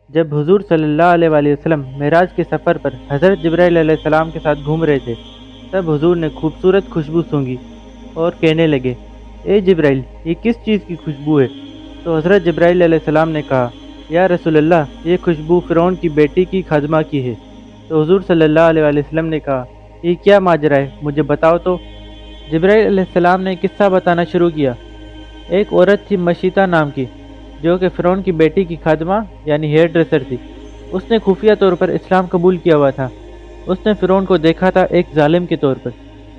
جب حضور صلی اللہ علیہ وآلہ وسلم معراج کے سفر پر حضرت جبرائیل علیہ السلام کے ساتھ گھوم رہے تھے، تب حضور نے خوبصورت خوشبو سونگھی اور کہنے لگے، اے جبرائیل، یہ کس چیز کی خوشبو ہے؟ تو حضرت جبرائیل علیہ السلام نے کہا، یا رسول اللہ، یہ خوشبو فرعون کی بیٹی کی خادمہ کی ہے۔ تو حضور صلی اللہ علیہ وآلہ وسلم نے کہا، یہ کیا ماجرا ہے، مجھے بتاؤ تو۔ جبرائیل علیہ السلام نے قصہ بتانا شروع کیا۔ ایک عورت تھی مشیتا نام کی، جو کہ فرعون کی بیٹی کی خادمہ یعنی ہیئر ڈریسر تھی۔ اس نے خفیہ طور پر اسلام قبول کیا ہوا تھا۔ اس نے فرعون کو دیکھا تھا ایک ظالم کے طور پر،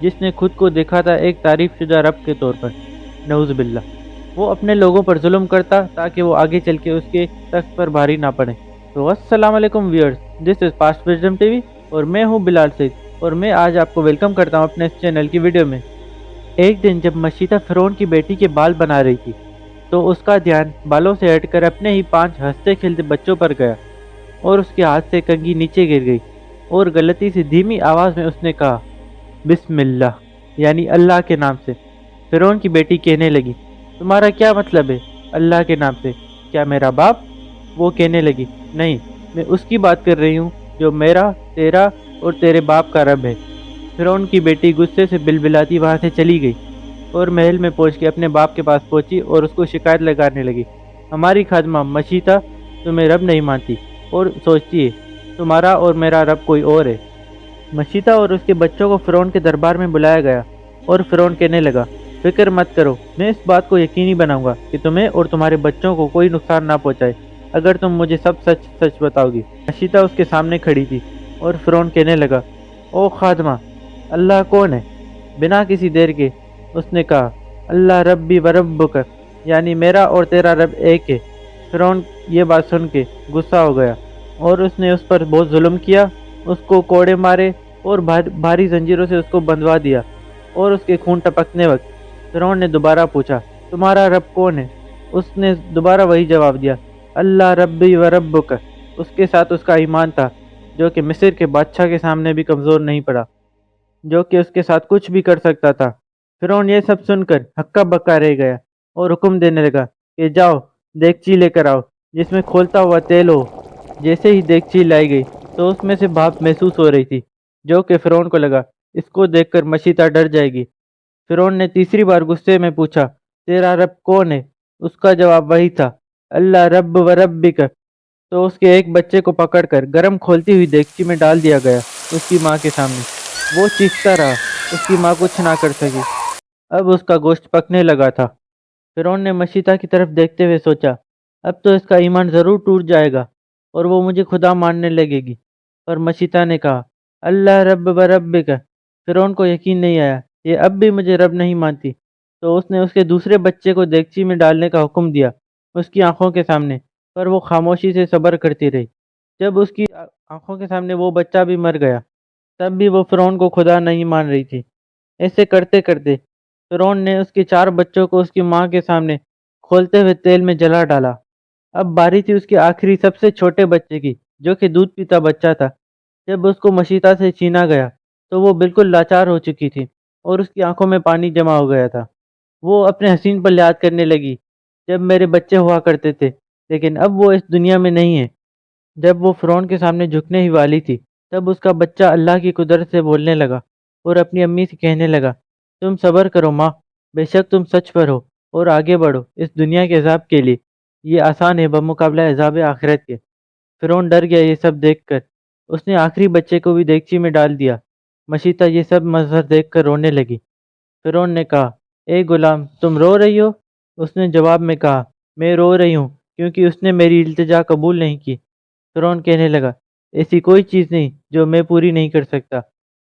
جس نے خود کو دیکھا تھا ایک تعریف شدہ رب کے طور پر، نعوذ باللہ۔ وہ اپنے لوگوں پر ظلم کرتا تاکہ وہ آگے چل کے اس کے تخت پر بھاری نہ پڑے۔ تو السلام علیکم ویورز، دس از پاسٹ وزڈم ٹی وی اور میں ہوں بلال سعید، اور میں آج آپ کو ویلکم کرتا ہوں اپنے اس چینل کی ویڈیو میں۔ ایک دن جب مشیتا فرعون کی بیٹی کے بال بنا رہی تھی، تو اس کا دھیان بالوں سے ہٹ کر اپنے ہی 5 ہنستے کھیلتے بچوں پر گیا، اور اس کے ہاتھ سے کنگھی نیچے گر گئی، اور غلطی سے دھیمی آواز میں اس نے کہا، بسم اللہ، یعنی اللہ کے نام سے۔ فرعون کی بیٹی کہنے لگی، تمہارا کیا مطلب ہے اللہ کے نام سے؟ کیا میرا باپ؟ وہ کہنے لگی، نہیں، میں اس کی بات کر رہی ہوں جو میرا، تیرا اور تیرے باپ کا رب ہے۔ فرعون کی بیٹی غصے سے بلبلاتی وہاں سے چلی گئی، اور محل میں پہنچ کے اپنے باپ کے پاس پہنچی اور اس کو شکایت لگانے لگی، ہماری خادمہ مشیتا تمہیں رب نہیں مانتی اور سوچتی ہے تمہارا اور میرا رب کوئی اور ہے۔ مشیتا اور اس کے بچوں کو فرعون کے دربار میں بلایا گیا، اور فرعون کہنے لگا، فکر مت کرو، میں اس بات کو یقینی بناؤں گا کہ تمہیں اور تمہارے بچوں کو کوئی نقصان نہ پہنچائے اگر تم مجھے سب سچ سچ بتاؤ گی۔ مشیتا اس کے سامنے کھڑی تھی، اور فرعون کہنے لگا، او خادمہ، اللہ کون ہے؟ بنا کسی دیر کے اس نے کہا، اللہ ربی و ربک، یعنی میرا اور تیرا رب ایک ہے۔ فرعون یہ بات سن کے غصہ ہو گیا، اور اس نے اس پر بہت ظلم کیا، اس کو کوڑے مارے اور بھاری زنجیروں سے اس کو بندھوا دیا۔ اور اس کے خون ٹپکنے وقت فرعون نے دوبارہ پوچھا، تمہارا رب کون ہے؟ اس نے دوبارہ وہی جواب دیا، اللہ ربی و ربک۔ اس کے ساتھ اس کا ایمان تھا، جو کہ مصر کے بادشاہ کے سامنے بھی کمزور نہیں پڑا، جو کہ اس کے ساتھ کچھ بھی کر سکتا تھا۔ فرعون یہ سب سن کر ہکا بکا رہ گیا، اور حکم دینے لگا کہ جاؤ دیگچی لے کر آؤ جس میں کھولتا ہوا تیل ہو۔ جیسے ہی دیگچی لائی گئی تو اس میں سے بھاپ محسوس ہو رہی تھی، جو کہ فرعون کو لگا اس کو دیکھ کر مشیتا ڈر جائے گی۔ فرعون نے تیسری بار غصے میں پوچھا، تیرا رب کون ہے؟ اس کا جواب وہی تھا، اللہ رب و ربک۔ تو اس کے ایک بچے کو پکڑ کر گرم کھولتی ہوئی دیگچی میں ڈال دیا گیا اس کی ماں کے سامنے۔ وہ چیختا رہا، اس کی ماں کچھ نہ کر سکی۔ اب اس کا گوشت پکنے لگا تھا۔ فرعون نے مشیتا کی طرف دیکھتے ہوئے سوچا، اب تو اس کا ایمان ضرور ٹوٹ جائے گا اور وہ مجھے خدا ماننے لگے گی۔ پر مشیتا نے کہا، اللہ رب و ربک۔ فرعون کو یقین نہیں آیا، یہ اب بھی مجھے رب نہیں مانتی۔ تو اس نے اس کے دوسرے بچے کو دیگچی میں ڈالنے کا حکم دیا اس کی آنکھوں کے سامنے، پر وہ خاموشی سے صبر کرتی رہی۔ جب اس کی آنکھوں کے سامنے وہ بچہ بھی مر گیا، تب بھی وہ فرعون کو خدا نہیں مان رہی تھی۔ ایسے کرتے کرتے فرعون نے اس کے 4 بچوں کو اس کی ماں کے سامنے کھولتے ہوئے تیل میں جلا ڈالا۔ اب باری تھی اس کے آخری سب سے چھوٹے بچے کی، جو کہ دودھ پیتا بچہ تھا۔ جب اس کو مشیتا سے چھینا گیا تو وہ بالکل لاچار ہو چکی تھی، اور اس کی آنکھوں میں پانی جمع ہو گیا تھا۔ وہ اپنے حسین پر یاد کرنے لگی، جب میرے بچے ہوا کرتے تھے، لیکن اب وہ اس دنیا میں نہیں ہے۔ جب وہ فرعون کے سامنے جھکنے ہی والی تھی، تب اس کا بچہ اللہ کی قدرت سے بولنے لگا، اور اپنی امی سے کہنے لگا، تم صبر کرو ماں، بے شک تم سچ پر ہو، اور آگے بڑھو اس دنیا کے عذاب کے لیے، یہ آسان ہے بمقابلہ عذاب آخرت کے۔ فرعون ڈر گیا یہ سب دیکھ کر، اس نے آخری بچے کو بھی دیگچی میں ڈال دیا۔ مشیتا یہ سب منظر دیکھ کر رونے لگی۔ فرعون نے کہا، اے غلام، تم رو رہی ہو؟ اس نے جواب میں کہا، میں رو رہی ہوں کیونکہ اس نے میری التجا قبول نہیں کی۔ فرعون کہنے لگا، ایسی کوئی چیز نہیں جو میں پوری نہیں کر سکتا۔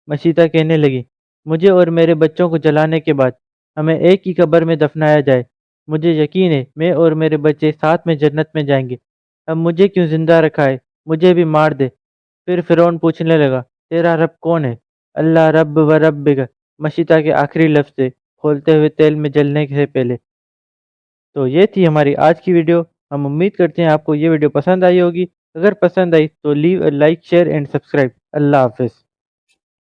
مشیتا کہنے لگی، مجھے اور میرے بچوں کو جلانے کے بعد ہمیں ایک ہی قبر میں دفنایا جائے، مجھے یقین ہے میں اور میرے بچے ساتھ میں جنت میں جائیں گے۔ اب مجھے کیوں زندہ رکھا ہے؟ مجھے بھی مار دے۔ پھر فرعون پوچھنے لگا، تیرا رب کون ہے؟ اللہ رب و ربک، مشیتا کے آخری لفظ تھے کھولتے ہوئے تیل میں جلنے سے پہلے۔ تو یہ تھی ہماری آج کی ویڈیو۔ ہم امید کرتے ہیں آپ کو یہ ویڈیو پسند آئی ہوگی۔ اگر پسند آئی تو leave a like, share and subscribe. اللہ حافظ۔